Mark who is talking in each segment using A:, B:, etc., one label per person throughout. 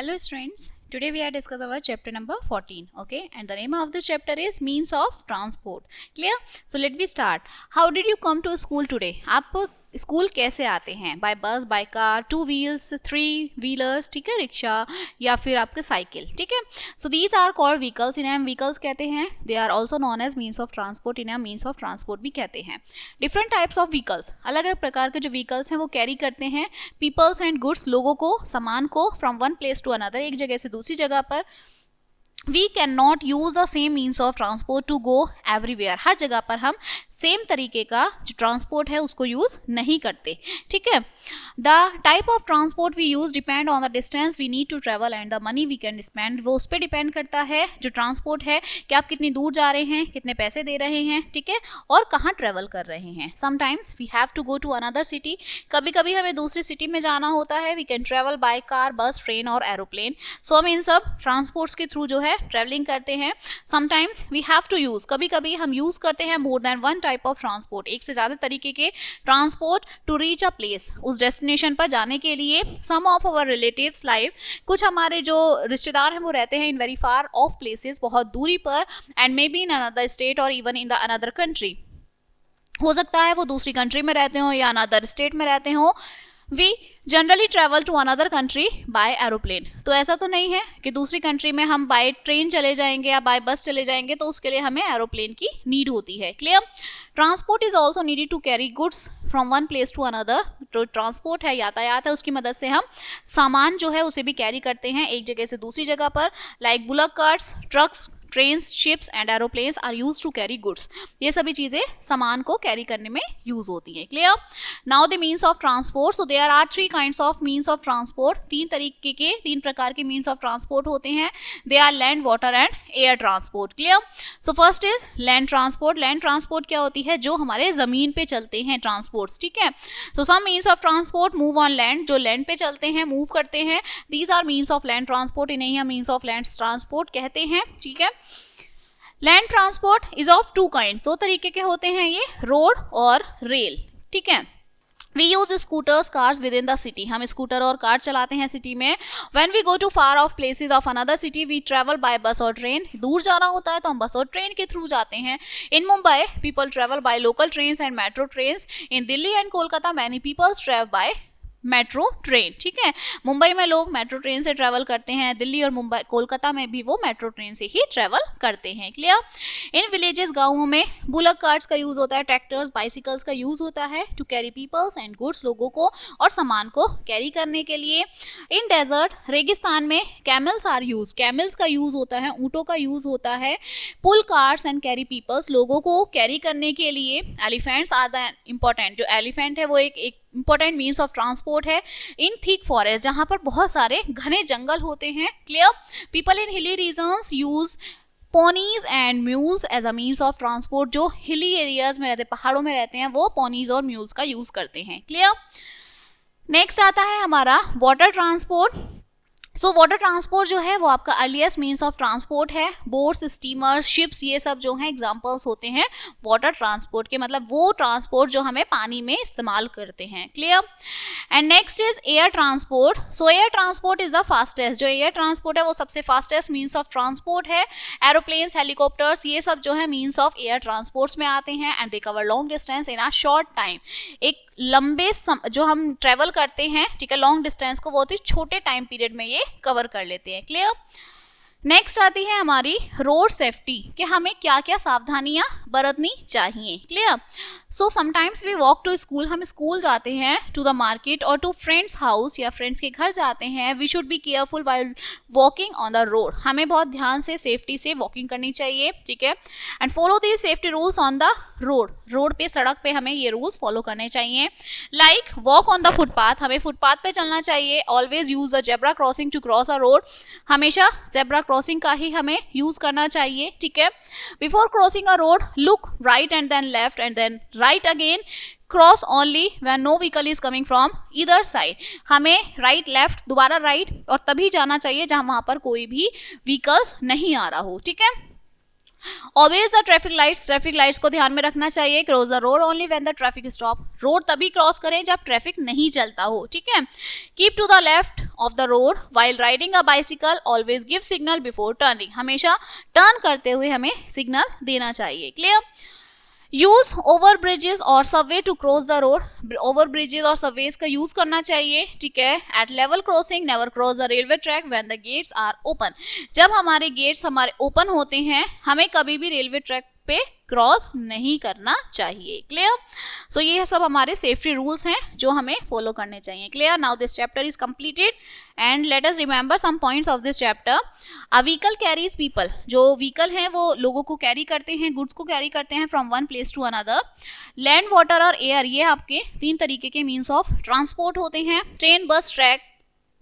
A: Hello students, today we are discuss our chapter number 14, okay, and the name of the chapter is means of transport. Clear? So let me start. How did you come to school today? आप school कैसे आते हैं? By bus, by car, two wheels, three wheelers, ठीक है, rickshaw या फिर आपके cycle, ठीक है. So these are called vehicles. इन्हें हम व्हीकल्स कहते हैं. They are also known as means of transport. इन्हें हम मीन्स ऑफ ट्रांसपोर्ट भी कहते हैं. डिफरेंट टाइप्स ऑफ व्हीकल्स, अलग अलग प्रकार के जो व्हीकल्स हैं वो कैरी करते हैं पीपल्स एंड गुड्स, लोगों को, सामान को, from one place to another, एक जगह से दूसरी जगह पर. We can not use the same means of transport to go everywhere. हर जगह पर हम सेम तरीके का जो ट्रांसपोर्ट है उसको यूज नहीं करते, ठीक है. The type of transport we use depend on the distance we need to travel and the money we can spend. वो उस पर डिपेंड करता है जो ट्रांसपोर्ट है कि आप कितनी दूर जा रहे हैं, कितने पैसे दे रहे हैं, ठीक है, और कहाँ ट्रेवल कर रहे हैं. Sometimes we have to go to another city. कभी कभी हमें दूसरी सिटी में जाना होता है. We can travel by car, bus, train और एरोप्लेन. सो हम इन सब ट्रांसपोर्ट्स के थ्रू जो है ट्रेवलिंग करते हैं. Sometimes we have to use, कभी कभी हम यूज करते हैं more than one type of transport, एक से ज्यादा तरीके के transport to reach a place, उस डेस्टिनेशन पर जाने के लिए. Some of our relatives live, कुछ हमारे जो रिश्तेदार हैं वो रहते हैं in very far of places, बहुत दूरी पर, and may be in another state और even in the another country. हो सकता है वो दूसरी कंट्री में रहते हो या अनदर स्टेट में रहते हो. We generally travel to another country by aeroplane. तो ऐसा तो नहीं है कि दूसरी कंट्री में हम बाय ट्रेन चले जाएंगे या बाय बस चले जाएंगे, तो उसके लिए हमें एरोप्लेन की नीड होती है. Clear? Transport is also needed to carry goods from one place to another. जो ट्रांसपोर्ट है, यातायात है, उसकी मदद से हम सामान जो है उसे भी कैरी करते हैं एक जगह से दूसरी जगह पर. Like bullock carts, trucks, trains, ships and aeroplanes are use to carry goods. ये सभी चीजें सामान को कैरी करने में यूज होती हैं. Clear? Now the means of transport. So there are three kinds of means of transport. तीन प्रकार के मीन्स ऑफ ट्रांसपोर्ट होते हैं. They are land, water and air transport. Clear? So first is land transport. Land transport क्या होती है? जो हमारे जमीन पे चलते हैं ट्रांसपोर्ट्स, ठीक है. So some means of transport move on land, जो लैंड पे चलते हैं, मूव करते हैं. These are means of land transport. इन्हें हम मीन्स ऑफ लैंड ट्रांसपोर्ट कहते हैं, ठीक है. Land transport is of two kind. दो तरीके के होते हैं ये, रोड और रेल, ठीक है. We use scooters, cars within the city. हम स्कूटर और कार चलाते हैं सिटी में. When we go to far of places of another city we travel by bus और ट्रेन. दूर जाना होता है तो हम बस और ट्रेन के थ्रू जाते हैं. In Mumbai people travel by local trains and metro trains. In Delhi and Kolkata many peoples travel by metro train, ठीक है. मुंबई में लोग मेट्रो ट्रेन से ट्रेवल करते हैं. दिल्ली और मुंबई, कोलकाता में भी वो मेट्रो ट्रेन से ही ट्रेवल करते हैं. क्लियर? इन विलेजेस, गांवों में बुलक कार्ट्स का यूज होता है, ट्रैक्टर्स, बाइसिकल्स का यूज होता है to carry peoples and goods, लोगों को और सामान को कैरी करने के लिए. इन डेजर्ट, रेगिस्तान में कैमल्स आर यूज. कैमल्स का यूज होता है, ऊंटों का यूज होता है. Pull carts and carry peoples, लोगों को कैरी करने के लिए. Elephants are the important. जो एलिफेंट है वो एक इंपॉर्टेंट मीन्स ऑफ ट्रांसपोर्ट है. इन थिक फॉरेस्ट, जहां पर बहुत सारे घने जंगल होते हैं. Clear? People in hilly regions use ponies and mules as a means of transport. जो हिली एरियाज में रहते, पहाड़ों में रहते हैं, वो पोनीज और म्यूल्स का यूज करते हैं. क्लियर? नेक्स्ट आता है हमारा water transport. So water transport जो है वो आपका अर्लीस्ट मीन्स ऑफ ट्रांसपोर्ट है. बोट्स, स्टीमर, शिप्स, ये सब जो हैं एग्जांपल्स होते हैं वाटर ट्रांसपोर्ट के. मतलब वो ट्रांसपोर्ट जो हमें पानी में इस्तेमाल करते हैं. Clear? And next is air transport. So air transport is the fastest. जो एयर ट्रांसपोर्ट है वो सबसे फास्टेस्ट मीन्स ऑफ ट्रांसपोर्ट है. एरोप्लेन्स, हेलीकॉप्टर्स, ये सब जो है मीन्स ऑफ एयर ट्रांसपोर्ट्स में आते हैं. And they cover long distance in a short time. एक लंबे जो हम ट्रेवल करते हैं, ठीक है, लॉन्ग डिस्टेंस को बहुत ही छोटे टाइम पीरियड में ये कवर कर लेते हैं. क्लियर? नेक्स्ट आती है हमारी रोड सेफ्टी, कि हमें क्या क्या सावधानियां बरतनी चाहिए. Clear? So sometimes we walk to school. हम स्कूल जाते हैं, टू द मार्केट और टू फ्रेंड्स हाउस या फ्रेंड्स के घर जाते हैं. We should be careful while walking on the road. हमें बहुत ध्यान से, सेफ्टी से वॉकिंग करनी चाहिए, ठीक है. And follow the safety rules on the road. Road पे, सड़क पे हमें ये रूल्स फॉलो करने चाहिए. Like walk on the footpath. हमें फुटपाथ पे चलना चाहिए. Always use the zebra crossing to cross a road. हमेशा जेब्रा क्रॉसिंग का ही हमें यूज करना चाहिए, ठीक है. Before crossing a road look right and then left and then right again. Cross only when no vehicle is coming from either side. हमें right, left, दोबारा राइट और तभी जाना चाहिए जहां वहां पर कोई भी व्हीकल्स नहीं आ रहा हो, ठीक है. ऑब्वियस द ट्रैफिक लाइट्स को ध्यान में रखना चाहिए. Cross the road only when the traffic stop. Road तभी क्रॉस करें जब ट्रैफिक नहीं चलता हो. ठीक है. Keep to the left of the road while riding a bicycle. Always give signal before turning. हमेशा टर्न करते हुए हमें सिग्नल देना चाहिए. क्लियर. यूज ओवर ब्रिजेस और subway to cross the road. Over bridges और सबवेज का यूज करना चाहिए. ठीक है. At level crossing never cross the railway track when the gates are open. जब हमारे गेट्स हमारे ओपन होते हैं हमें कभी भी रेलवे ट्रैक पे क्रॉस नहीं करना चाहिए. क्लियर. सो ये सब हमारे सेफ्टी रूल्स हैं जो हमें फॉलो करने चाहिए. Clear. Now this chapter is completed and let us remember some points of this chapter. A vehicle carries people. जो व्हीकल हैं वो लोगों को कैरी करते हैं, गुड्स को कैरी करते हैं from one place to another. Land, water और एयर, ये आपके 3 तरीके के मीन्स ऑफ ट्रांसपोर्ट होते हैं. ट्रेन, बस,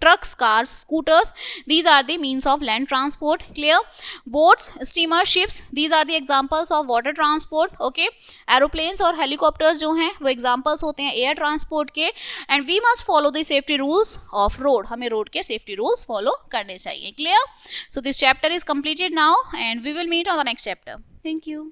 A: trucks, cars, scooters, these are the means of land transport. Clear. Boats, steamers, ships, these are the examples of water transport. Okay. Aeroplanes और helicopters जो हैं वो examples होते हैं air transport के. And we must follow the safety rules of road. हमें road के safety rules follow करने चाहिए. Clear. So this chapter is completed now and we will meet on the next chapter. Thank you.